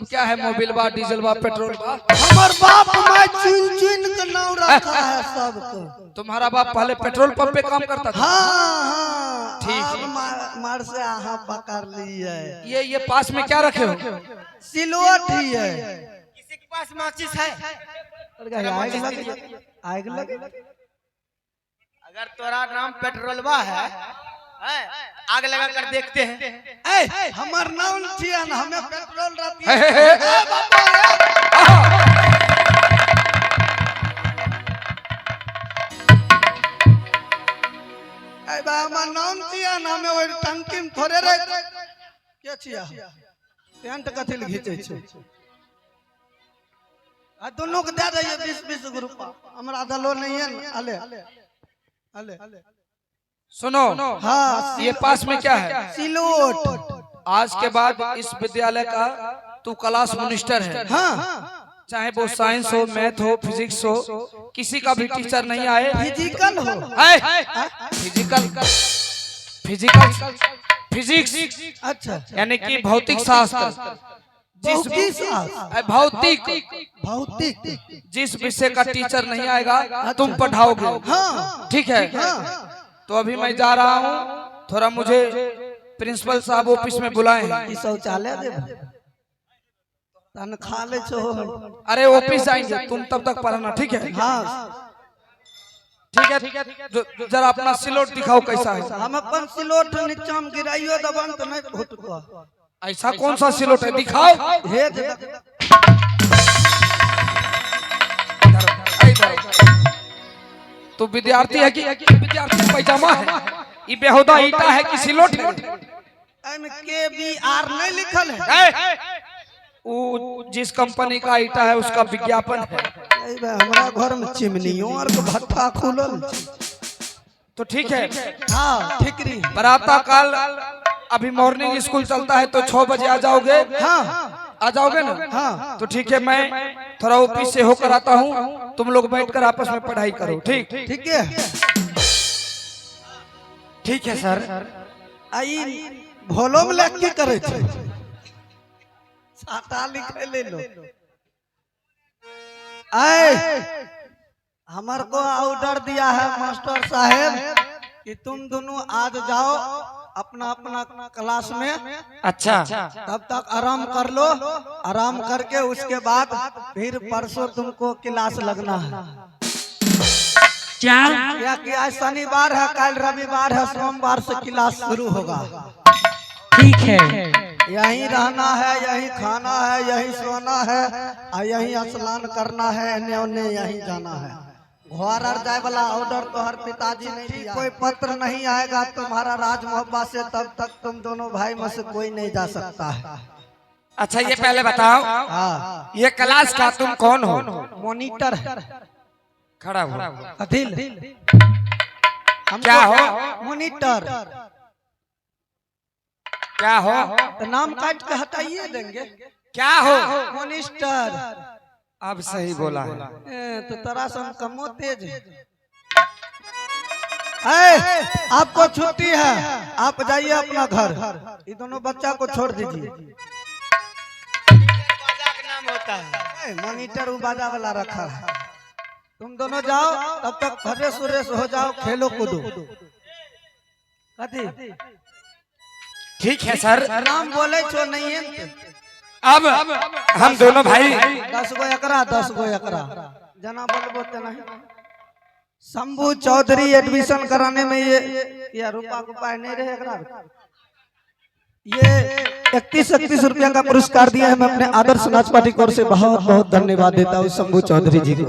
क्या है? मोबिल बा, डीजल बा, पेट्रोल बा। हमार बाप मैं चुन चुन के नाम रखा है सबको। तुम्हारा बाप पहले पेट्रोल पंप पे काम करता था? हाँ ठीक अब है। मार से आहा पकड़ ली है। ये पास में क्या रखे हो? सिलवट ही है। किसी के पास माचिस है? आग लगे। अगर तोरा नाम पेट्रोलवा है, आग लगा कर देखते हैं। हमार नाम छिया ना, हमें पेट्रोल रहती हे, है। हे, हे। हमार नाम छिया ना, हमें वही टंकी में थोड़े रह क्या छिया पेंट कथिल घीचे छे। आ दोनों को दे दइए 20-20 रुपया। हमरा दलो नहीं है ना। अले सुनो, हाँ ये पास में क्या है? सिलोट। आज के बाद इस विद्यालय का तू क्लास मिनिस्टर है। हाँ चाहे वो साइंस हो, मैथ हो, फिजिक्स हो, किसी का भी टीचर नहीं आए। फिजिकल हो, फिजिक्स अच्छा यानी कि भौतिक शास्त्र, भौतिक जिस विषय का टीचर नहीं आएगा तुम पढ़ाओगे। हाँ ठीक है। तो अभी मैं जा रहा हूँ, थोड़ा मुझे प्रिंसिपल साहब ऑफिस में बुलाए हैं। शौचालय दे खा ले छो। अरे ऑफिस आएंगे, तुम तब तक पढ़ना। ठीक है? हाँ ठीक है। जरा अपना सिलोट दिखाओ कैसा है। हम अपन सिलोट नीचा में गिराइयो दबन तो नहीं घुटको। ऐसा कौन सा सिलोट है? दिखाओ। तो विद्यार्थी है कि विद्यार्थी पैजामा है? ये बेहुदा ईटा है कि सिलोट है? KBR नहीं लिखल है। वो जिस कंपनी का ईटा है उसका विज्ञापन है। हमारा घर में चिमनियों और भट्ठा खुलल। तो ठीक है। हाँ ठिकरी प्रातः काल अभी मॉर्निंग स्कूल चलता है तो 6 बजे आ जाओगे? हाँ आ जाओगे ना? हाँ तो ठीक है, मैं थोड़ा ऑफिस से होकर आता हूँ, तुम लोग बैठकर आपस में पढ़ाई करो। ठीक ठीक है। ठीक है सर। आई भोलो में लग के करे छे। साता लिखे ले लो। आए हमार को ऑर्डर दिया है मास्टर साहब कि तुम दोनों आज जाओ अपना अपना क्लास में। अच्छा। तब तक आराम कर लो। आराम करके उसके बाद फिर परसों तुमको क्लास लगना है। क्या कि आज शनिवार है, कल रविवार है, सोमवार से क्लास शुरू होगा। ठीक है। यहीं रहना है, यहीं खाना है, यहीं सोना है और यहीं स्नान करना है। एने ओने यहीं जाना है। घर और जाए वाला ऑर्डर तो हर पिताजी ने दिया। कोई पत्र नहीं आएगा तुम्हारा राज मोहब्बत से, तब तक तुम दोनों भाई में से कोई नहीं जा सकता है। अच्छा ये पहले बताओ, हाँ ये क्लास का तुम कौन हो? मॉनिटर खड़ा हो। अदिल क्या हो? मॉनिटर। क्या हो? तो नाम काट के हटाइए देंगे। क्या हो? मॉनिटर। अब सही बोला है। तो तरा से हम कमो तेज है। आपको छुट्टी है, आप जाइए अपना घर। ये दोनों बच्चा को छोड़ दीजिए। बाजा का नाम होता है। मॉनिटर वो बाजा वाला रखा है। तुम दोनों जाओ, तब तक फरेश उरेश हो जाओ, खेलो कूदो। कथी ठीक है सर। नाम बोले छो नहीं है। अब हम दोनों भाई 10 गो एकरा 10 गो एकरा जना बोलबो ते नहीं। शंभू चौधरी एडमिशन कराने में ये रुपया को पाए नहीं रहे एकरा। ये 31 रुपया का पुरस्कार दिया है। मैं अपने आदर्श नाच पार्टी की ओर से बहुत बहुत धन्यवाद देता हूँ शंभू चौधरी जी को।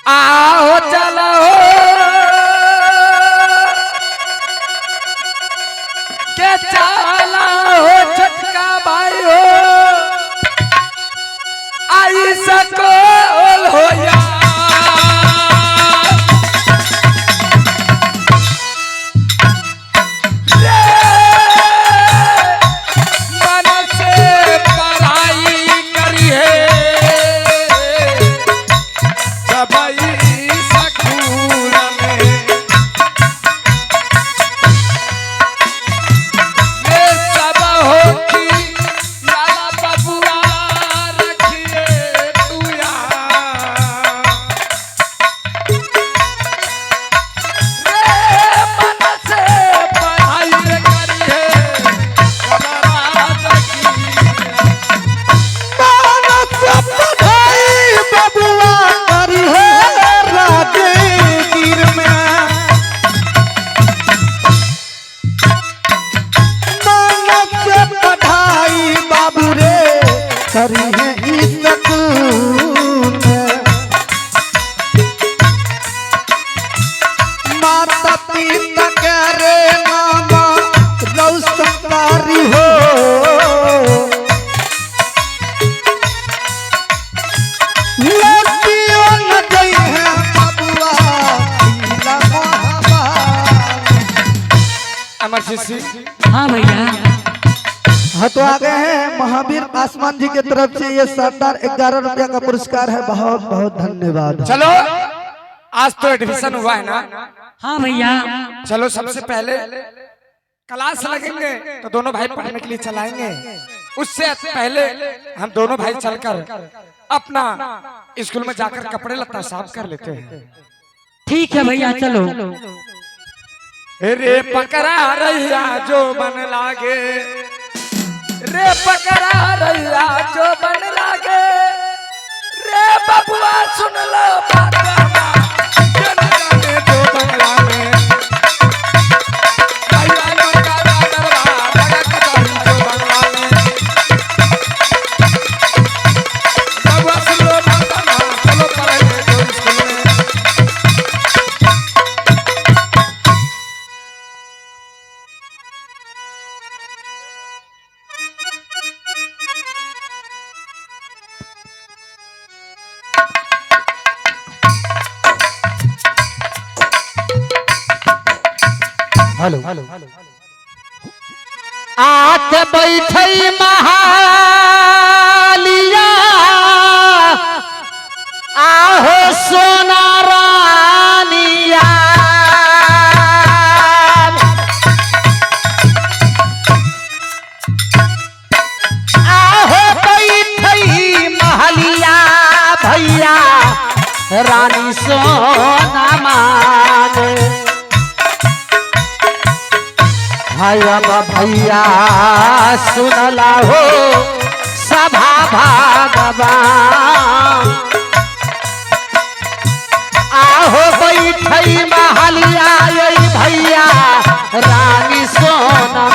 आओ चलो के चला हो छटका भाई हो, आई सकल हो या मन से पढ़ाई करी है सबई सकूल करी है इज्जत माता पिता के रे नामा रौशनकारी हो लड़कियों न गई है बबुआ पीला महाबार। अमरजीत सिंह। हाँ भैया। हाँ तो आ गए हैं महावीर आसमान जी की तरफ से ये शानदार 11 रुपया का पुरस्कार है। बहुत बहुत धन्यवाद। चलो आज तो एडमिशन हुआ है ना। हाँ भैया। चलो सबसे पहले क्लास लगेंगे तो दोनों भाई पढ़ने के लिए चलाएंगे। उससे पहले हम दोनों भाई चलकर अपना स्कूल में जाकर कपड़े लत्ता साफ कर लेते हैं। ठीक है भैया चलो। रे पकड़ा रैया जो बन लागे, रे पकड़ा रैया जो बन लागे, रे बबुआ सुन लो बात हमार, जो न जाने जो बन लागे। भैया लोग का दरबार लगा कटारी जो बन लागे। बबुआ सुन लो बात हमार, चलो पढ़ेंगे जो स्कूल में। हेलो आत बैठई महालिया आहो सोना रानिया आहो बैठई महलिया भैया रानी सोना माने भैया सुनला हो सभा भागवान आहो बैठई महलिया भैया रानी सोनमा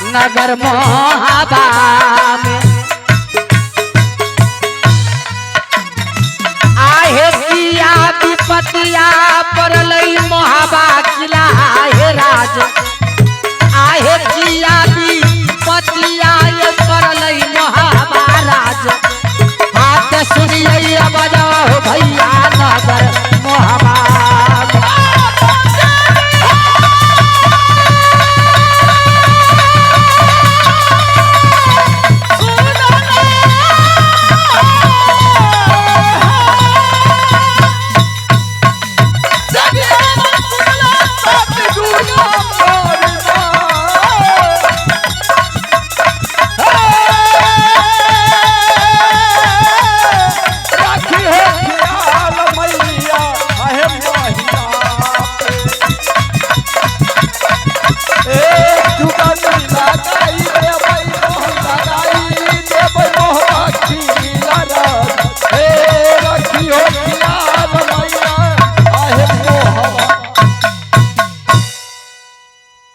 नगर मोहबा में आहे किया विपतिया परलई मोहबा किला हे राज आहे किया विपतिया परलई मोहबा राज हाथ सुनिए बजाओ भैया नगर मोहबा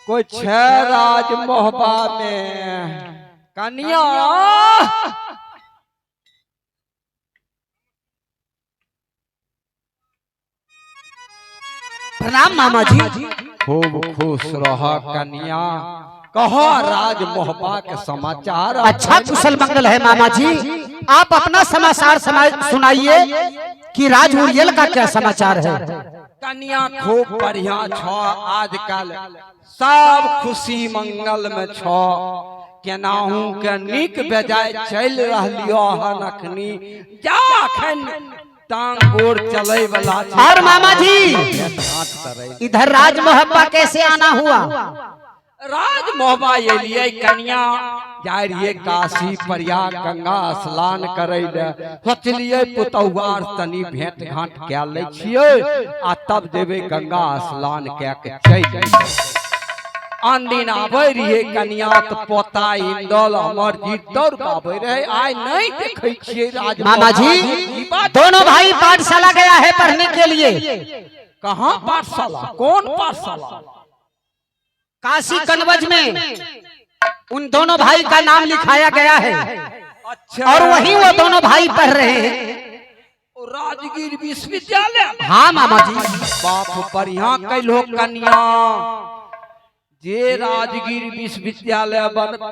कोई छह राज मोहबा में कन्या प्रणाम मामा जी। खूब खुश रहा कन्या। कहो राज मोहबा के समाचार। अच्छा कुशल मंगल है मामा जी। आप अपना समाचार सुनाइए कि राज उरियल का क्या समाचार है। कन्या खूब बढ़िया छो, आजकल सब खुशी मंगल में छो, केनाहू के निक बेजाय चल रहलियो हन अखनी, जा अखन टांग गोड़ चले वाला। और मामा जी इधर राज मोहब्बा कैसे आना हुआ। राज मोहब्बा ये लिए कन्या जाय रहिए काशी प्रयाग गंगा स्नान करे ले, सोचलिए पुतौआर तनी भेंट घाट क्या ले छिए आ तब देवे गंगा स्नान क्या के चल। आन दिन आवे रहिए कन्या तो पोता इंदल अमरजीत दौड़ के आवे रहे, आय नहीं देखे छिए राज। मामा जी दोनों भाई पाठशाला गया है पढ़ने के लिए। कहाँ पाठशाला, कौन पाठशाला। काशी कनवज में उन दोनों भाई का नाम लिखाया गया है। अच्छा, और वहीं वो दोनों भाई पढ़ रहे हैं राजगीर विश्वविद्यालय। हाँ मामा जी। बाप बढ़िया कैलो कन्या, जे राजगीर विश्वविद्यालय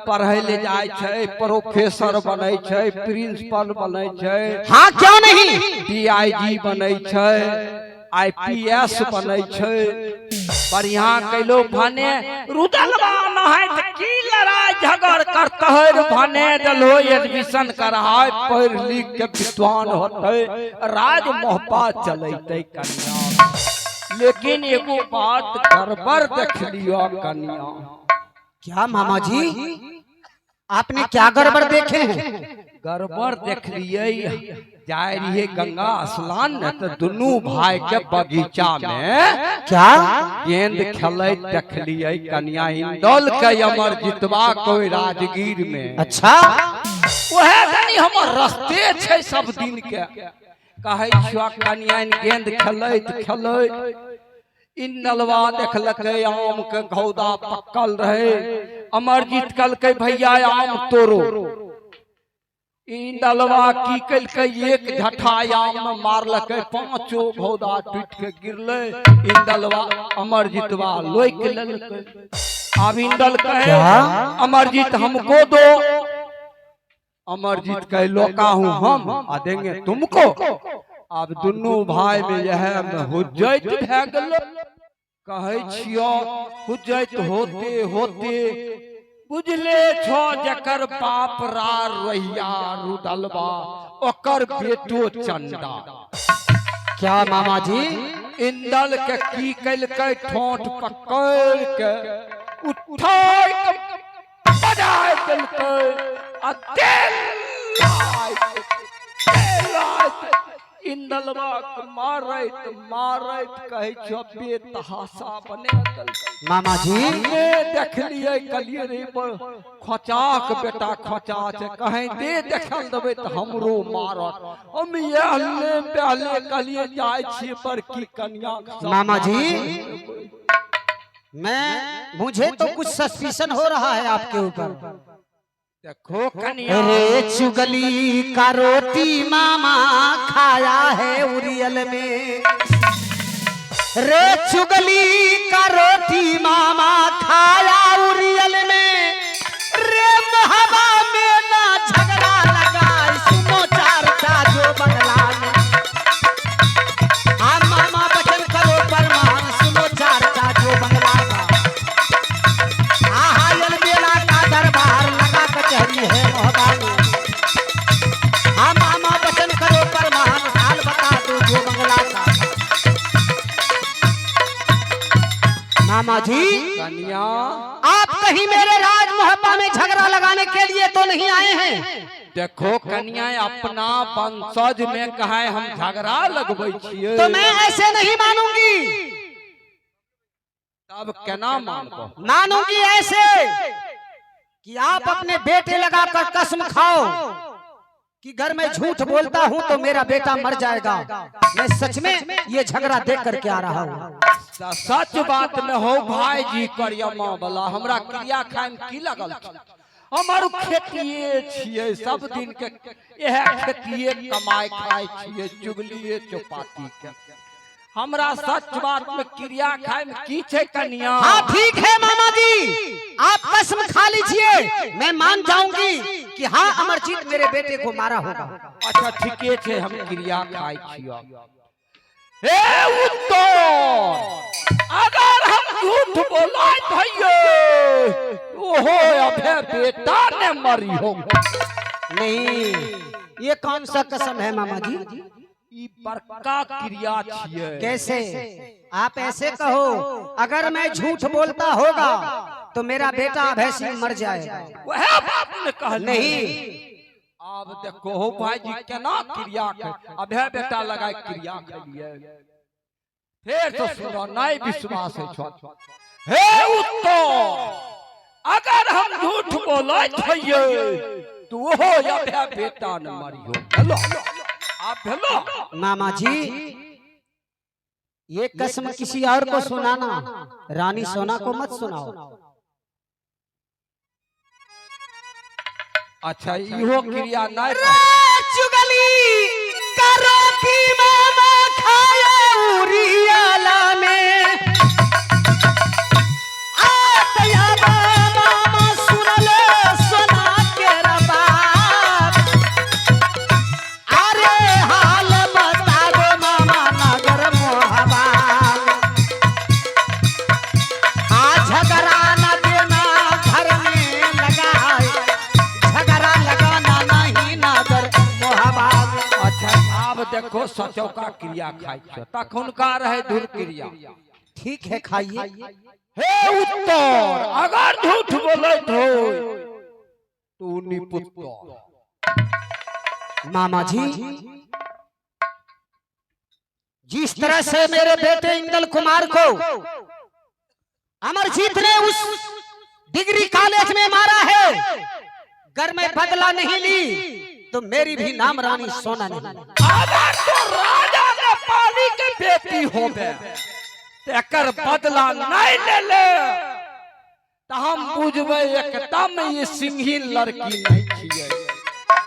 पढ़े ले जाए छे, प्रोफेसर बने छे, प्रिंसिपल बने छे, हाँ क्यों नहीं, DIG बने छे, IPS बने छे, बढ़िया कैलो भने रुदलवा न है त की लड़ाई झगड़ करते है, भने दलो एडमिशन कराए पढ़ लिख के विद्वान होते, राज मोहब्बा चलते कन्या। लेकिन एगो बात गड़बड़ देख लियो कन्या। क्या मामा जी आपने क्या गड़बड़ देखे हैं। गड़बड़ देख लिए, जाए रहिए गंगा स्नान न तो दोनों भाई के बगीचा में क्या गेंद खेले देख लिए कन्या। इंदौल के अमरजीतवा कोई राजगीर में। अच्छा वह नहीं हमर रस्ते छे सब दिन के, कहे छुआ कन्या गेंद खेले इंदलवा देखलकै आम के घौदा पकल रहे, अमरजीत कहलकै भैया आम तोड़ो। इंदलवा की कलकै एक झट्ठा आम में मारलकै, पांचों घौदा टूट के गिरले। इंदलवा अमरजीतवा लोक लेलकै। अब इंदल कहे अमरजीत हमको दो, अमरजीत कहे लोका हूं हम आ देंगे तुमको। अब दोनों भाई में यह हुज्जत भै गेल। कहे छियो हुज्जत होते होते बुझले छो जकर बाप रार रहिया रुदलवा ओकर बेटो चंदा। क्या मामा जी इंदल के की कलकै ठोंठ पकड़ के उठाई के बजाय देलकै आ इंदलवा के मारैत कहे छो बेतहासा बने देलकै। मामा जी देख लिए कलिए रे खोचाक बेटा खोचा छे, कहे दे देखल देबे त हमरो मारत। हम यहले पहले कलिए जाय छी पर की कन्या। मामा जी मुझे तो कुछ सस्पिशन हो रहा है आपके ऊपर। देखो कन्या रे चुगली का रोटी मामा खाया है उरियल में, रे चुगली का रोटी मामा खाया उरियल में, रे मोहब्बा में ना झगड़ा लगा सुनो चार जो बंगला में। हाँ मामा बचन करो परमान सुनो चार जो बंगला का। हाँ बेला का दरबार लगा कचहरी है मोहब्बा में। हाँ मामा बचन करो परमान साल बता दो जो बंगला का। मामा जी कन्या आप कहीं मेरे राज मोहब्बा में झगड़ा लगाने के लिए तो नहीं आए हैं। देखो कन्या अपना वंशज में कहे हम झगड़ा लगबै छियै तो मैं ऐसे नहीं मानूंगी। तब केना मानबो। मानूंगी ऐसे कि आप अपने बेटे लगाकर कसम खाओ कि घर में झूठ बोलता हूं तो मेरा बेटा मर जाएगा। मैं सच में ये झगड़ा देख करके आ रहा हूं। सच बात में हो भाई जी करियमा वाला हमरा क्रिया खाए में की लगल। हमार खेतिए छिए सब दिन के यह खेतिए कमाई खाए छिए चुगलिए चौपाती के। हमरा सच बात में क्रिया खाए में की छे कन्या। हाँ ठीक है मामा जी आप कसम खा लीजिए मैं मान जाऊंगी कि हाँ अमरजीत मेरे बेटे को मारा होगा। अच्छा ठीके छे, हम क्रिया खाई छियो। हे उत्तर, अगर हम झूठ बोलाय भइयो ओहो अबे बेटा ने मरी हो। नहीं, ये कौन सा कसम है मामा जी? ई बड़का क्रिया छिए। कैसे? आप ऐसे कहो, अगर मैं झूठ बोलता होगा तो मेरा बेटा अभय सिंह मर जाएगा। वह बात ने कहल नहीं, अब देखो हो भाई जी केना क्रिया कर अभय बेटा लगाए क्रिया करिए। फिर तो सुनो नहीं विश्वास है छो। हे उत्तर, अगर हम झूठ बोलै छिए तो वो अभय बेटा न मरियो। हेलो आप हेलो मामा जी, ये कसम किसी और को सुनाना, रानी सोना को मत सुनाओ। अच्छा इहो क्रिया नहीं चुगली करो की मामा खाया उरियाला में। आतया मामा सुनले सोना के रबाब। अरे हाल बता दो मामा नगर मोहबा। आज झगड़ा न देना घर में लगाए, झगड़ा लगाना नहीं नगर मोहबा। अच्छा अब देखो सचो का क्रिया खाई छो तखन का रहे धुर क्रिया। ठीक है खाइए। हे उत्तर, अगर झूठ बोलत हो तू निपुत्र। मामा जी, जिस तरह से मेरे बेटे इंदल कुमार को अमरजीत ने उस डिग्री कॉलेज में मारा है, अगर मैं बदला नहीं ली तो मेरी भी नाम रानी सोना नहीं। अगर तो राजा ने पाली के बेटी होबे तो एकर बदला नहीं ले ले तो हम बुझबे एकदम ये सिंही लड़की नहीं छिए।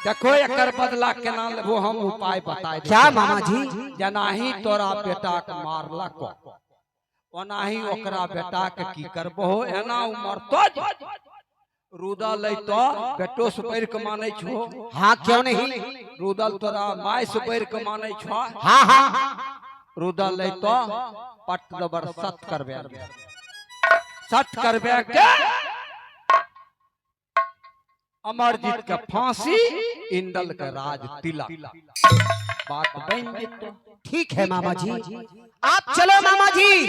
देखो एकर बदला केना लेबो हम उपाय बताए। क्या मामा जी? जनाही तोरा बेटा के मारलक ओनाही ओकरा बेटा के की करबो। एना उमर तो रुदल तो बेटो से पैर के माने छो। हाँ क्यों नहीं? रुदल तोरा माय से पैर के माने छो। हाँ हाँ, रुदल तो पट दबर सत करबे के अमरजीत के फांसी, इंदल के राज तिलक। बात बन जेतो। ठीक है मामा जी, आप चलो मामा जी,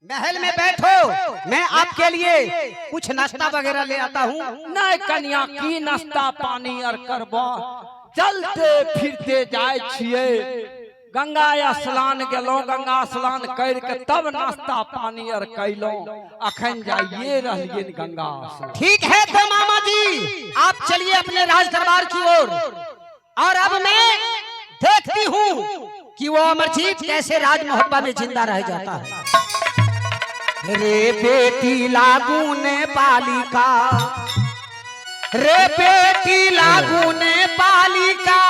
महल में बैठो, मैं आपके लिए कुछ नाश्ता वगैरह ले आता हूँ। नहीं कन्या की नाश्ता पानी और करबो, चलते फिरते जाए छिए। गंगा स्नान गेलो, गंगा स्नान करके तब नाश्ता पानी और कैलो। अखन जाइए रहिए गंगा स्नान। ठीक है तो मामा जी, आप चलिए अपने राज दरबार की ओर। और अब मैं देखती हूँ कि वो अमरजीत कैसे राज मोहब्बा में जिंदा रह जाता है। रे बेटी लागू ने बालिका, रे बेटी लागू ने बालिका,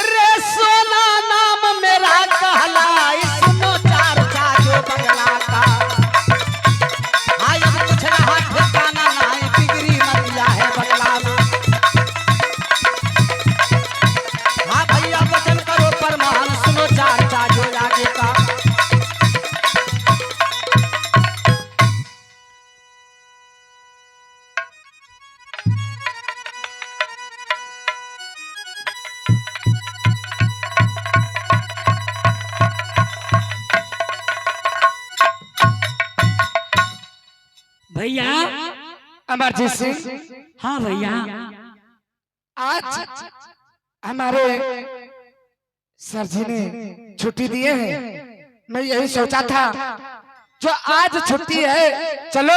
रे सोना नाम मेरा कहलाई। सुनो चार चाजो बंगला का, आया कुछ रहा ठिकाना नहीं, बिगड़ी मतिया है बंगला में। हाँ भैया वचन करो परमान, सुनो चार चाजो आगे का। भैया अमरजीत सिंह, हाँ भैया, आज हमारे सर जी ने छुट्टी दिए हैं। मैं यही सोचा था जो आज छुट्टी है, चलो